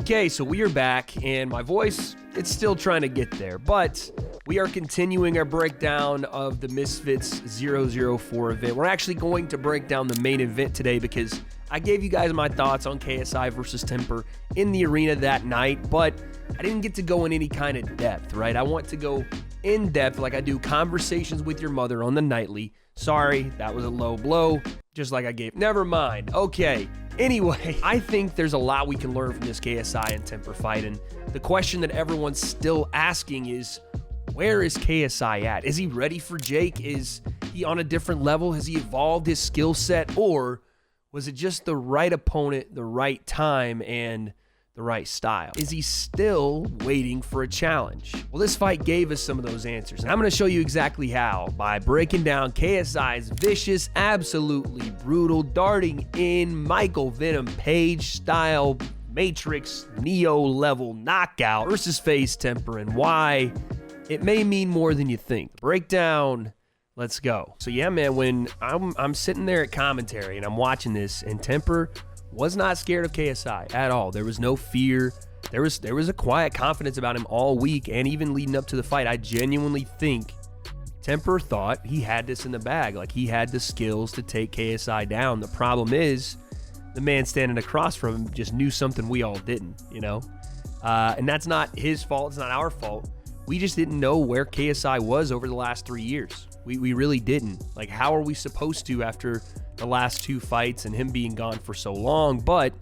Okay, so we are back, and my voice, it's still trying to get there, but we are continuing our breakdown of the Misfits 004 event. We're actually going to break down the main event today because I gave you guys my thoughts on KSI versus Temperr in the arena that night, but I didn't get to go in any kind of depth, right? I want to go in depth like I do Conversations with Your Mother on the nightly. Sorry, that was a low blow, just like I gave. Never mind. Okay. Anyway, I think there's a lot we can learn from this KSI and Temperr fight, and the question that everyone's still asking is, where is KSI at? Is he ready for Jake? Is he on a different level? Has he evolved his skill set? Or was it just the right opponent, the right time, and the right style? Is he still waiting for a challenge? Well, this fight gave us some of those answers, and I'm going to show you exactly how by breaking down KSI's vicious, absolutely brutal, darting in Michael Venom Page style Matrix Neo level knockout versus FaZe Temperr, and why it may mean more than you think. Breakdown. Let's go. So yeah, man, when I'm sitting there at commentary and I'm watching this, and Temperr was not scared of KSI at all. There was no fear. There was a quiet confidence about him all week and even leading up to the fight. I genuinely think Temperr thought he had this in the bag. Like, he had the skills to take KSI down. The problem is the man standing across from him just knew something we all didn't, you know? And that's not his fault. It's not our fault. We just didn't know where KSI was over the last 3 years. We really didn't. Like, how are we supposed to after the last two fights and him being gone for so long? But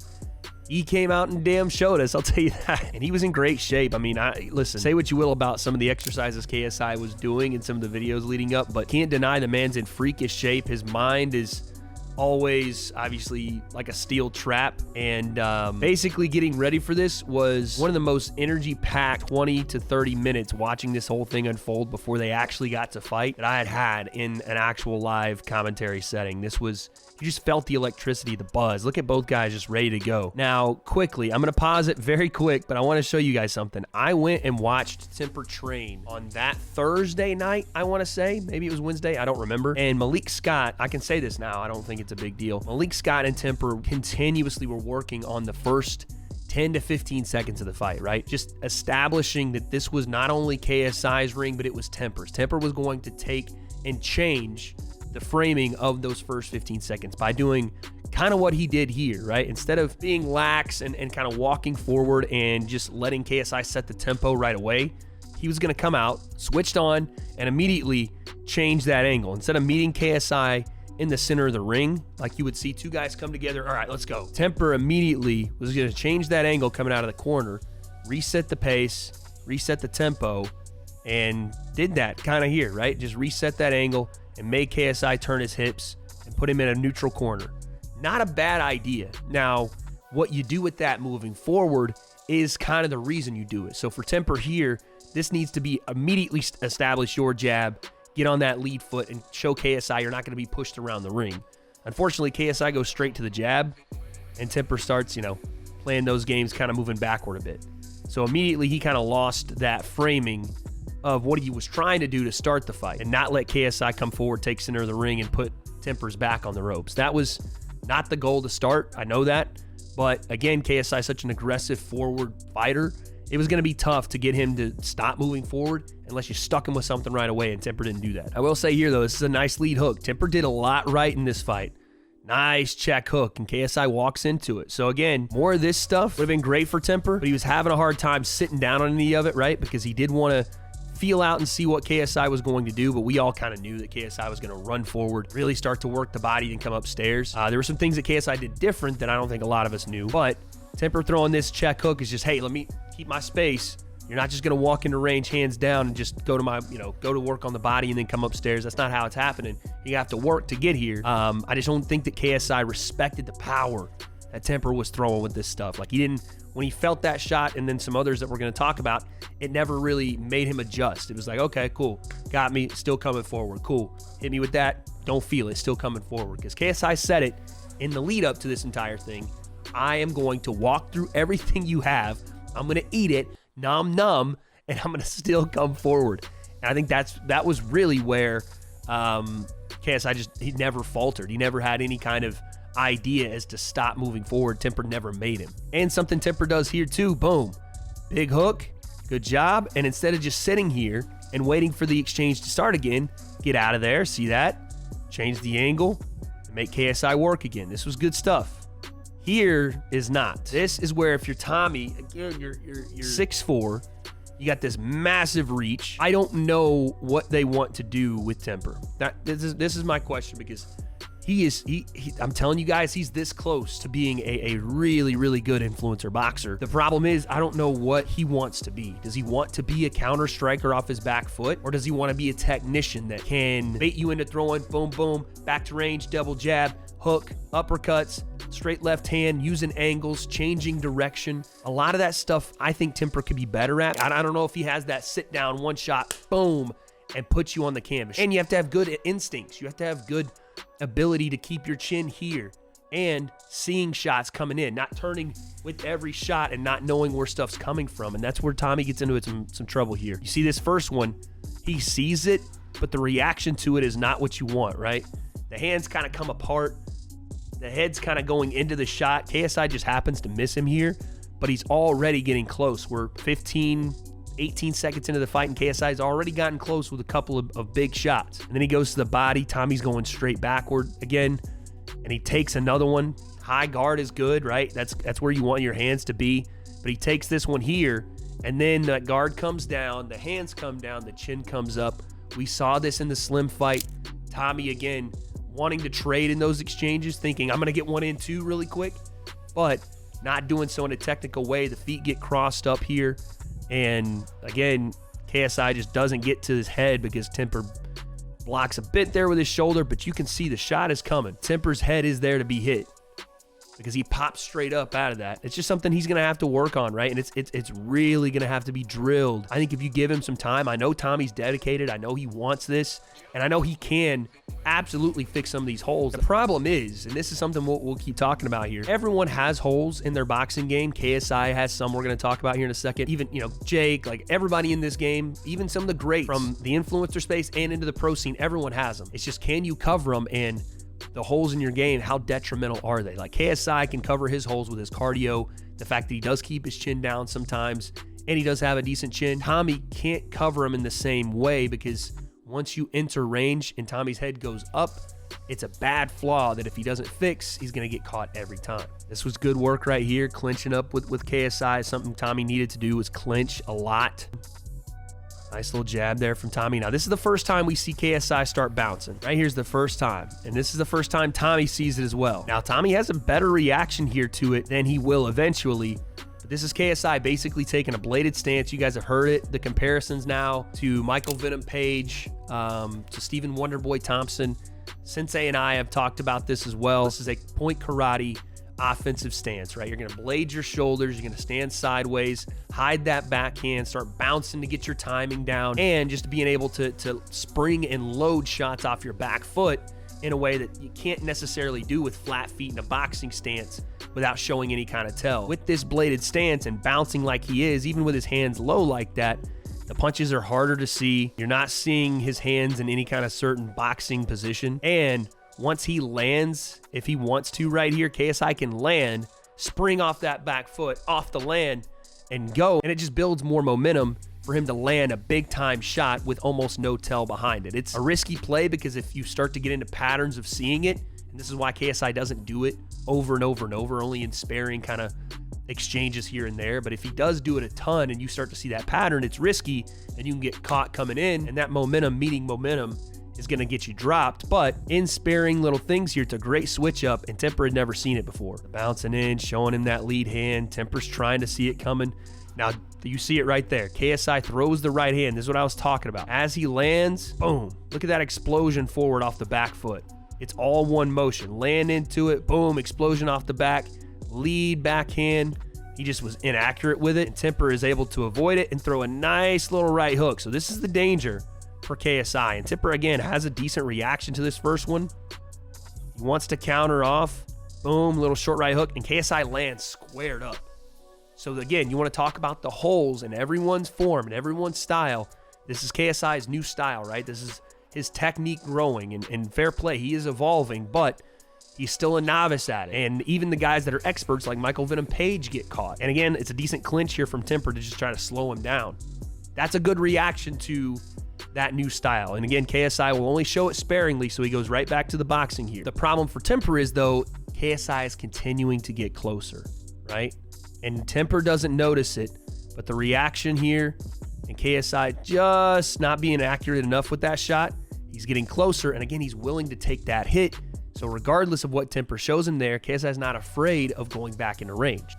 he came out and damn showed us, I'll tell you that. And he was in great shape. I mean, listen, say what you will about some of the exercises KSI was doing in some of the videos leading up, but can't deny the man's in freakish shape. His mind is always obviously like a steel trap, and basically getting ready for this was one of the most energy-packed 20 to 30 minutes watching this whole thing unfold before they actually got to fight that I had in an actual live commentary setting. This was, you just felt the electricity, the buzz. Look at both guys just ready to go. Now, quickly, I'm going to pause it very quick, but I want to show you guys something. I went and watched Temperr train on that Thursday night, I want to say. Maybe it was Wednesday, I don't remember. And Malik Scott, I can say this now, I don't think it's a big deal. Malik Scott and Temperr continuously were working on the first 10 to 15 seconds of the fight, right? Just establishing that this was not only KSI's ring, but it was Temperr's. Temperr was going to take and change the framing of those first 15 seconds by doing kind of what he did here, right? Instead of being lax and kind of walking forward and just letting KSI set the tempo right away, he was going to come out, switched on, and immediately change that angle. Instead of meeting KSI in the center of the ring, like you would see two guys come together, all right, let's go. Temperr immediately was going to change that angle coming out of the corner, reset the pace, reset the tempo, and did that kind of here, right? Just reset that angle and made KSI turn his hips and put him in a neutral corner. Not a bad idea. Now, what you do with that moving forward is kind of the reason you do it. So for Temperr here, this needs to be immediately establish your jab, get on that lead foot, and show KSI you're not going to be pushed around the ring. Unfortunately, KSI goes straight to the jab, and Temperr starts, playing those games kind of moving backward a bit. So immediately he kind of lost that framing of what he was trying to do to start the fight and not let KSI come forward, take center of the ring, and put Temperr's back on the ropes. That was not the goal to start. I know that. But again, KSI is such an aggressive forward fighter. It was going to be tough to get him to stop moving forward unless you stuck him with something right away, and Temperr didn't do that. I will say here, though, this is a nice lead hook. Temperr did a lot right in this fight. Nice check hook, and KSI walks into it. So again, more of this stuff would have been great for Temperr, but he was having a hard time sitting down on any of it, right? Because he did want to feel out and see what KSI was going to do, but we all kind of knew that KSI was going to run forward, really start to work the body and come upstairs. There were some things that KSI did different that I don't think a lot of us knew, but Temperr throwing this check hook is just, hey, let me keep my space. You're not just going to walk into range hands down and just go to go to work on the body and then come upstairs. That's not how it's happening. You have to work to get here. I just don't think that KSI respected the power that Temperr was throwing with this stuff. Like, he didn't, when he felt that shot and then some others that we're going to talk about, it never really made him adjust. It was like, okay, cool. Got me, still coming forward. Cool. Hit me with that. Don't feel it. Still coming forward. Because KSI said it in the lead up to this entire thing. I am going to walk through everything you have. I'm going to eat it, nom, and I'm going to still come forward. And I think that was really where KSI he never faltered. He never had any kind of idea as to stop moving forward. Temperr never made him. And something Temperr does here too, boom. Big hook, good job. And instead of just sitting here and waiting for the exchange to start again, get out of there, see that? Change the angle, and make KSI work again. This was good stuff. Here is not. This is where if you're Tommy, again, you're 6'4", you got this massive reach. I don't know what they want to do with Temperr. This is my question, because I'm telling you guys, he's this close to being a really, really good influencer boxer. The problem is, I don't know what he wants to be. Does he want to be a counter striker off his back foot? Or does he want to be a technician that can bait you into throwing, boom, boom, back to range, double jab, hook, uppercuts, straight left hand, using angles, changing direction. A lot of that stuff I think Temperr could be better at. I don't know if he has that sit down, one shot, boom, and put you on the canvas. And you have to have good instincts. You have to have good ability to keep your chin here and seeing shots coming in, not turning with every shot and not knowing where stuff's coming from. And that's where Tommy gets into some trouble here. You see this first one, he sees it, but the reaction to it is not what you want, right? The hands kind of come apart. The head's kind of going into the shot. KSI just happens to miss him here, but he's already getting close. We're 15, 18 seconds into the fight, and KSI's already gotten close with a couple of big shots. And then he goes to the body. Tommy's going straight backward again, and he takes another one. High guard is good, right? That's where you want your hands to be. But he takes this one here, and then the guard comes down, the hands come down, the chin comes up. We saw this in the Slim fight. Tommy, again, wanting to trade in those exchanges, thinking, I'm going to get one in too really quick, but not doing so in a technical way. The feet get crossed up here. And again, KSI just doesn't get to his head because Temperr blocks a bit there with his shoulder, but you can see the shot is coming. Temperr's head is there to be hit because he pops straight up out of that. It's just something he's going to have to work on, right? And it's really going to have to be drilled. I think if you give him some time, I know Tommy's dedicated. I know he wants this, and I know he can absolutely fix some of these holes. The problem is, and this is something we'll keep talking about here, everyone has holes in their boxing game. KSI has some we're going to talk about here in a second. Even, Jake, like everybody in this game, even some of the greats from the influencer space and into the pro scene, everyone has them. It's just, can you cover them? And the holes in your game, how detrimental are they? Like KSI can cover his holes with his cardio, the fact that he does keep his chin down sometimes, and he does have a decent chin. Tommy can't cover him in the same way because once you enter range and Tommy's head goes up, it's a bad flaw that if he doesn't fix, he's going to get caught every time. This was good work right here, clinching up with KSI. Something Tommy needed to do was clinch a lot. Nice little jab there from Tommy. Now, this is the first time we see KSI start bouncing. Right here's the first time. And this is the first time Tommy sees it as well. Now, Tommy has a better reaction here to it than he will eventually. But this is KSI basically taking a bladed stance. You guys have heard it. The comparisons now to Michael Venom Page, to Stephen Wonderboy Thompson. Sensei and I have talked about this as well. This is a point karate offensive stance, right? You're going to blade your shoulders, you're going to stand sideways, hide that backhand, start bouncing to get your timing down, and just being able to spring and load shots off your back foot in a way that you can't necessarily do with flat feet in a boxing stance without showing any kind of tell. With this bladed stance and bouncing like he is, even with his hands low like that, the punches are harder to see. You're not seeing his hands in any kind of certain boxing position. And once he lands, if he wants to right here, KSI can land, spring off that back foot, off the land, and go. And it just builds more momentum for him to land a big-time shot with almost no tell behind it. It's a risky play because if you start to get into patterns of seeing it, and this is why KSI doesn't do it over and over and over, only in sparing kind of exchanges here and there. But if he does do it a ton and you start to see that pattern, it's risky, and you can get caught coming in, and that momentum meeting momentum is going to get you dropped. But in sparing little things here, it's a great switch up, and Temperr had never seen it before. Bouncing in, showing him that lead hand. Temperr's trying to see it coming. Now, you see it right there. KSI throws the right hand. This is what I was talking about. As he lands, boom. Look at that explosion forward off the back foot. It's all one motion. Land into it, boom, explosion off the back. Lead backhand. He just was inaccurate with it, and Temperr is able to avoid it and throw a nice little right hook. So this is the danger for KSI. And Temperr, again, has a decent reaction to this first one. He wants to counter off. Boom, little short right hook, and KSI lands squared up. So again, you want to talk about the holes in everyone's form and everyone's style. This is KSI's new style, right? This is his technique growing, and fair play, he is evolving, but He's still a novice at it. And even the guys that are experts like Michael Venom Page get caught. And again, it's a decent clinch here from Temperr to just try to slow him down. That's a good reaction to that new style. And again, KSI will only show it sparingly, so he goes right back to the boxing here. The problem for Temperr is, though, KSI is continuing to get closer, right? And Temperr doesn't notice it, but the reaction here, and KSI just not being accurate enough with that shot, he's getting closer, and again, he's willing to take that hit. So regardless of what Temperr shows him there, KSI is not afraid of going back into range.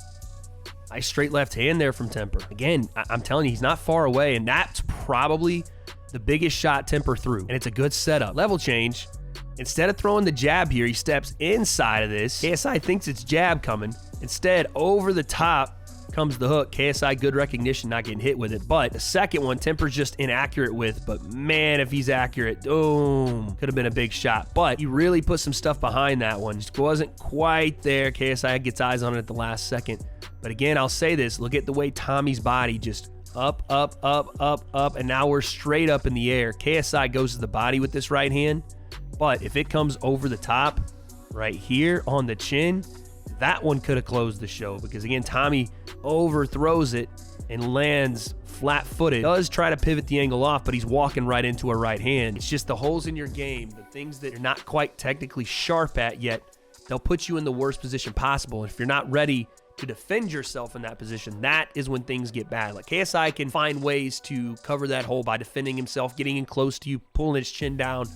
Nice straight left hand there from Temperr. Again, I'm telling you, he's not far away, and that's probably the biggest shot Temperr threw, and it's a good setup. Level change. Instead of throwing the jab here, he steps inside of this. KSI thinks it's jab coming. Instead, over the top comes the hook. KSI, good recognition, not getting hit with it. But the second one, Temperr's just inaccurate with. But man, if he's accurate, boom, could have been a big shot. But he really put some stuff behind that one. Just wasn't quite there. KSI gets eyes on it at the last second. But again, I'll say this. Look at the way Tommy's body just up, up, up, up, up. And now we're straight up in the air. KSI goes to the body with this right hand. But if it comes over the top right here on the chin, that one could have closed the show, because again, Tommy overthrows it and lands flat-footed. Does try to pivot the angle off, but he's walking right into a right hand. It's just the holes in your game, the things that you're not quite technically sharp at yet, they'll put you in the worst position possible. And if you're not ready to defend yourself in that position, that is when things get bad. Like KSI can find ways to cover that hole by defending himself, getting in close to you, pulling his chin down,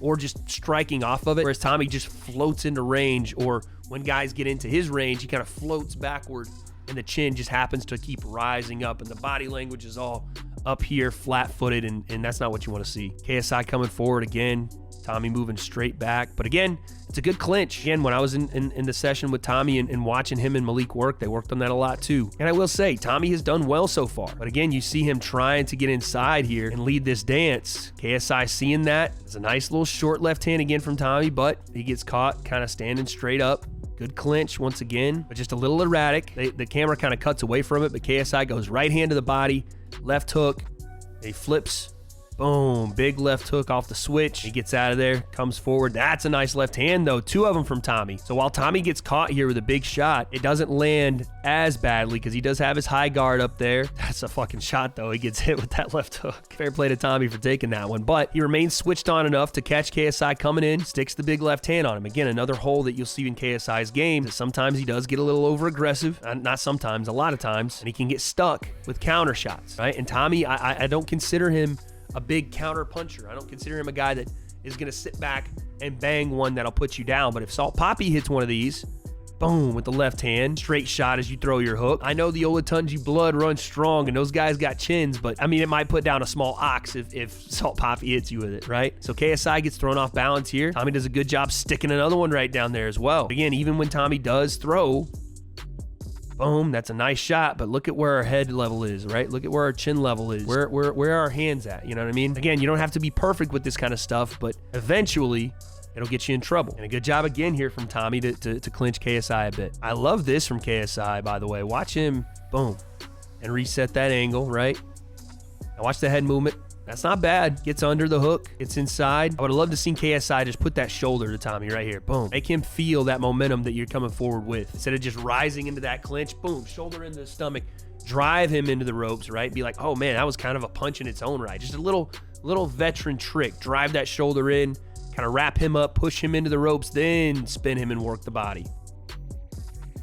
or just striking off of it. Whereas Tommy just floats into range, or when guys get into his range, he kind of floats backward and the chin just happens to keep rising up, and the body language is all up here, flat-footed, and that's not what you want to see. KSI coming forward again, Tommy moving straight back. But again, it's a good clinch. Again, when I was in the session with Tommy and watching him and Malik work, they worked on that a lot too. And I will say, Tommy has done well so far. But again, you see him trying to get inside here and lead this dance. KSI seeing that. It's a nice little short left hand again from Tommy, but he gets caught kind of standing straight up. Good clinch once again, but just a little erratic. The camera kind of cuts away from it, but KSI goes right hand to the body, left hook, he flips, boom, big left hook off the switch. He gets out of there, comes forward. That's a nice left hand though, two of them from Tommy. So while Tommy gets caught here with a big shot, it doesn't land as badly because he does have his high guard up there. That's a fucking shot though. He gets hit with that left hook. Fair play to Tommy for taking that one, but he remains switched on enough to catch KSI coming in, sticks the big left hand on him. Again, another hole that you'll see in KSI's game is sometimes he does get a little over aggressive. Not sometimes, a lot of times, and he can get stuck with counter shots, right? And Tommy, I don't consider him a big counter puncher. I don't consider him a guy that is going to sit back and bang one that'll put you down. But if Salt Poppy hits one of these, boom, with the left hand, straight shot as you throw your hook. I know the Olatunji blood runs strong and those guys got chins, but I mean, it might put down a small ox if Salt Poppy hits you with it, right? So KSI gets thrown off balance here. Tommy does a good job sticking another one right down there as well. Again, even when Tommy does throw, boom, that's a nice shot, but look at where our head level is, right? Look at where our chin level is. Where are our hands at? You know what I mean? Again, you don't have to be perfect with this kind of stuff, but eventually it'll get you in trouble. And a good job again here from Tommy to clinch KSI a bit. I love this from KSI, by the way. Watch him, boom, and reset that angle, right? Now watch the head movement. That's not bad. Gets under the hook. It's inside. I would have loved to seen KSI just put that shoulder to Tommy right here. Boom. Make him feel that momentum that you're coming forward with. Instead of just rising into that clinch, boom, shoulder into the stomach. Drive him into the ropes, right? Be like, oh man, that was kind of a punch in its own right. Just a little veteran trick. Drive that shoulder in, kind of wrap him up, push him into the ropes, then spin him and work the body.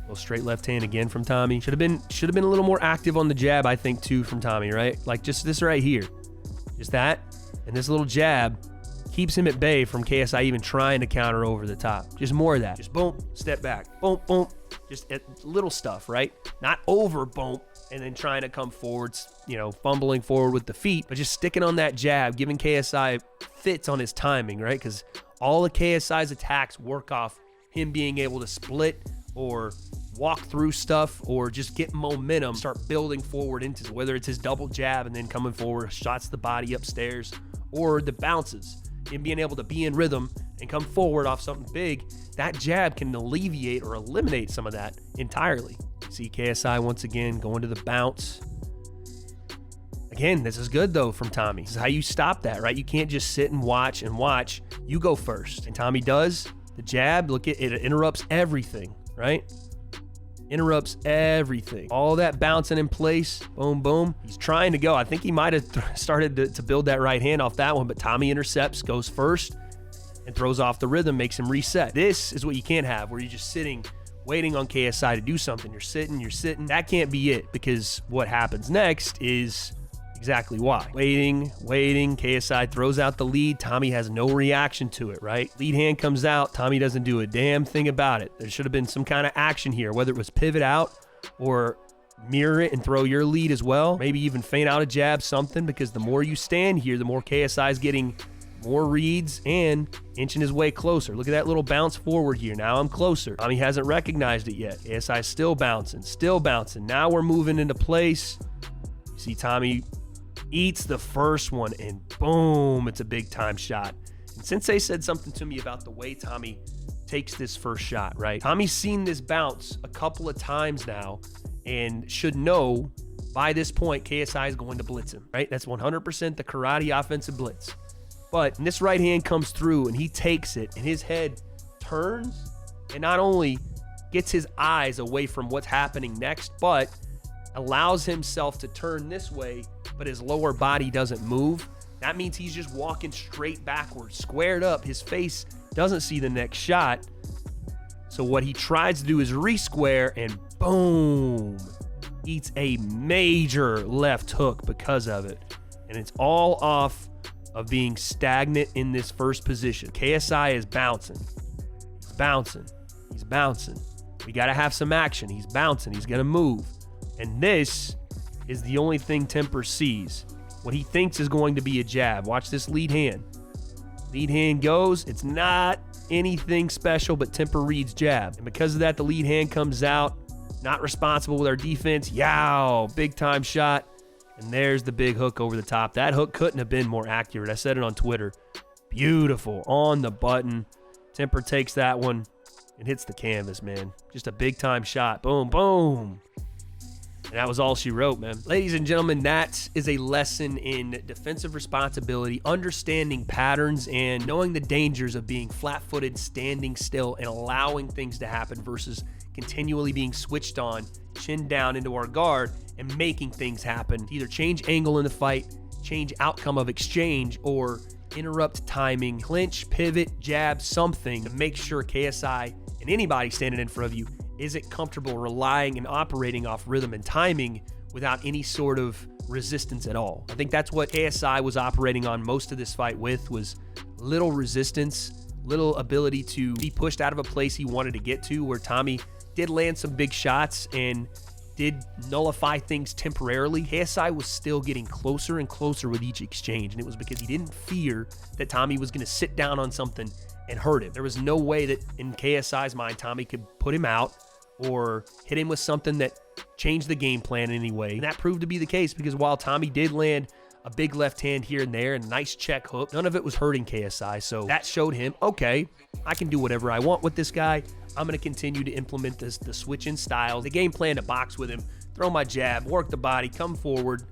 Little straight left hand again from Tommy. Should have been a little more active on the jab, I think, too, from Tommy, right? Like just this right here. Just that, and this little jab keeps him at bay from KSI even trying to counter over the top. Just more of that. Just boom, step back. Boom, boom. Just little stuff, right? Not over boom, and then trying to come forwards, you know, fumbling forward with the feet, but just sticking on that jab, giving KSI fits on his timing, right? Because all of KSI's attacks work off him being able to split or walk through stuff or just get momentum, start building forward into whether it's his double jab and then coming forward, shots the body upstairs, or the bounces, and being able to be in rhythm and come forward off something big. That jab can alleviate or eliminate some of that entirely. See KSI once again going to the bounce. Again, this is good though from Tommy. This is how you stop that, right? You can't just sit and watch. You go first. And Tommy does. The jab, look, it interrupts everything, right? Interrupts everything. All that bouncing in place. Boom, boom. He's trying to go. I think he might have started to build that right hand off that one, but Tommy intercepts, goes first, and throws off the rhythm, makes him reset. This is what you can't have, where you're just sitting, waiting on KSI to do something. You're sitting. That can't be it, because what happens next is exactly why. Waiting. KSI throws out the lead. Tommy has no reaction to it, right? Lead hand comes out. Tommy doesn't do a damn thing about it. There should have been some kind of action here, whether it was pivot out or mirror it and throw your lead as well. Maybe even feint out a jab, something, because the more you stand here, the more KSI is getting more reads and inching his way closer. Look at that little bounce forward here. Now I'm closer. Tommy hasn't recognized it yet. KSI still bouncing. Now we're moving into place. You see Tommy eats the first one, and boom, it's a big time shot. And Sensei said something to me about the way Tommy takes this first shot, right? Tommy's seen this bounce a couple of times now and should know by this point KSI is going to blitz him, right? That's 100% the karate offensive blitz. But this right hand comes through and he takes it, and his head turns and not only gets his eyes away from what's happening next, but allows himself to turn this way, but his lower body doesn't move. That means he's just walking straight backwards, squared up. His face doesn't see the next shot. So what he tries to do is re-square, and boom, eats a major left hook because of it. And it's all off of being stagnant in this first position. KSI is bouncing. He's bouncing. We got to have some action. He's bouncing. He's going to move. And this is the only thing Temperr sees. What he thinks is going to be a jab. Watch this lead hand. Lead hand goes. It's not anything special, but Temperr reads jab. And because of that, the lead hand comes out. Not responsible with our defense. Yow, big time shot. And there's the big hook over the top. That hook couldn't have been more accurate. I said it on Twitter. Beautiful. On the button. Temperr takes that one and hits the canvas, man. Just a big time shot. Boom, boom. And that was all she wrote, man. Ladies and gentlemen, that is a lesson in defensive responsibility, understanding patterns, and knowing the dangers of being flat-footed, standing still, and allowing things to happen versus continually being switched on, chin down into our guard, and making things happen to either change angle in the fight, change outcome of exchange, or interrupt timing, clinch, pivot, jab, something to make sure KSI and anybody standing in front of you isn't comfortable relying and operating off rhythm and timing without any sort of resistance at all. I think that's what KSI was operating on most of this fight with, was little resistance, little ability to be pushed out of a place he wanted to get to, where Tommy did land some big shots and did nullify things temporarily. KSI was still getting closer and closer with each exchange, and it was because he didn't fear that Tommy was going to sit down on something and hurt him. There was no way that in KSI's mind Tommy could put him out or hit him with something that changed the game plan in any way. And that proved to be the case, because while Tommy did land a big left hand here and there and a nice check hook, none of it was hurting KSI. So that showed him, okay, I can do whatever I want with this guy. I'm going to continue to implement the switch in styles, the game plan to box with him, throw my jab, work the body, come forward,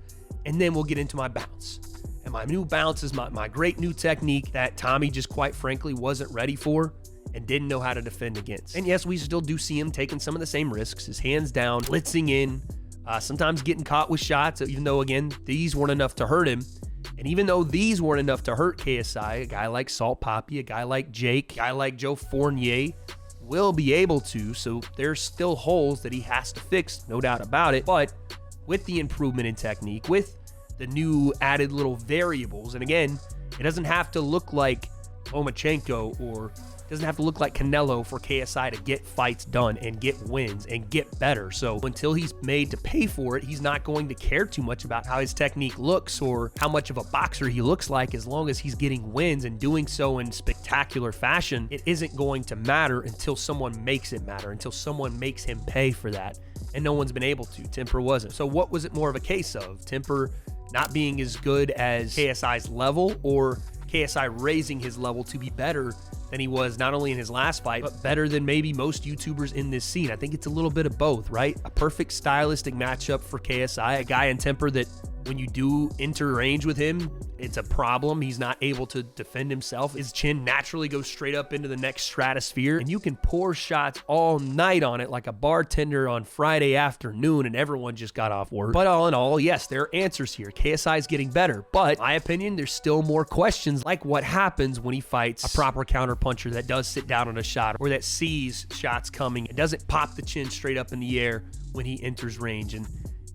and then we'll get into my bounce. And my new bounce is my great new technique that Tommy just quite frankly wasn't ready for and didn't know how to defend against. And yes, we still do see him taking some of the same risks, his hands down, blitzing in, sometimes getting caught with shots, even though, again, these weren't enough to hurt him. And even though these weren't enough to hurt KSI, a guy like Salt Poppy, a guy like Jake, a guy like Joe Fournier will be able to, so there's still holes that he has to fix, no doubt about it. But with the improvement in technique, with the new added little variables, and again, it doesn't have to look like Lomachenko or doesn't have to look like Canelo for KSI to get fights done and get wins and get better. So until he's made to pay for it, he's not going to care too much about how his technique looks or how much of a boxer he looks like. As long as he's getting wins and doing so in spectacular fashion, it isn't going to matter until someone makes it matter, until someone makes him pay for that. And no one's been able to. Temperr wasn't. So what was it more of a case of? Temperr not being as good as KSI's level, or KSI raising his level to be better than he was not only in his last fight, but better than maybe most YouTubers in this scene? I think it's a little bit of both, right? A perfect stylistic matchup for KSI, a guy in Temperr that when you do enter range with him, it's a problem. He's not able to defend himself. His chin naturally goes straight up into the next stratosphere, and you can pour shots all night on it like a bartender on Friday afternoon, and everyone just got off work. But all in all, yes, there are answers here. KSI is getting better, but in my opinion, there's still more questions, like what happens when he fights a proper counterpuncher that does sit down on a shot or that sees shots coming and doesn't pop the chin straight up in the air when he enters range. And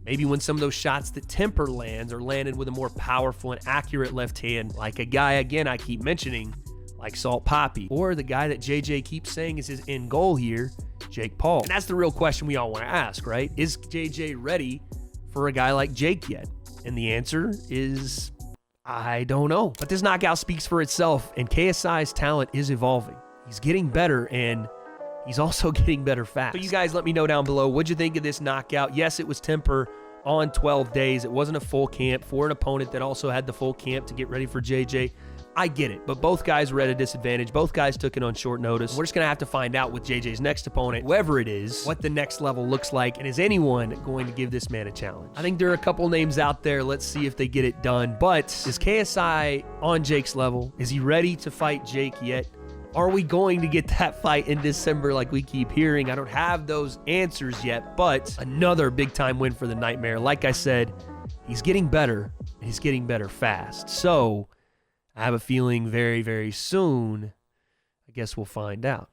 maybe when some of those shots that Temperr lands are landed with a more powerful and accurate left hand, like a guy, again, I keep mentioning, like Salt Poppy, or the guy that JJ keeps saying is his end goal here, Jake Paul. And that's the real question we all want to ask, right? Is JJ ready for a guy like Jake yet? And the answer is, I don't know. But this knockout speaks for itself, and KSI's talent is evolving. He's getting better, and he's also getting better fast. So you guys let me know down below, what'd you think of this knockout? Yes, it was Temperr on 12 days. It wasn't a full camp for an opponent that also had the full camp to get ready for JJ. I get it, but both guys were at a disadvantage. Both guys took it on short notice. We're just going to have to find out with JJ's next opponent, whoever it is, what the next level looks like, and is anyone going to give this man a challenge? I think there are a couple names out there. Let's see if they get it done. But is KSI on Jake's level? Is he ready to fight Jake yet? Are we going to get that fight in December like we keep hearing? I don't have those answers yet, but another big-time win for the Nightmare. Like I said, he's getting better, and he's getting better fast. So I have a feeling very, very soon, I guess we'll find out.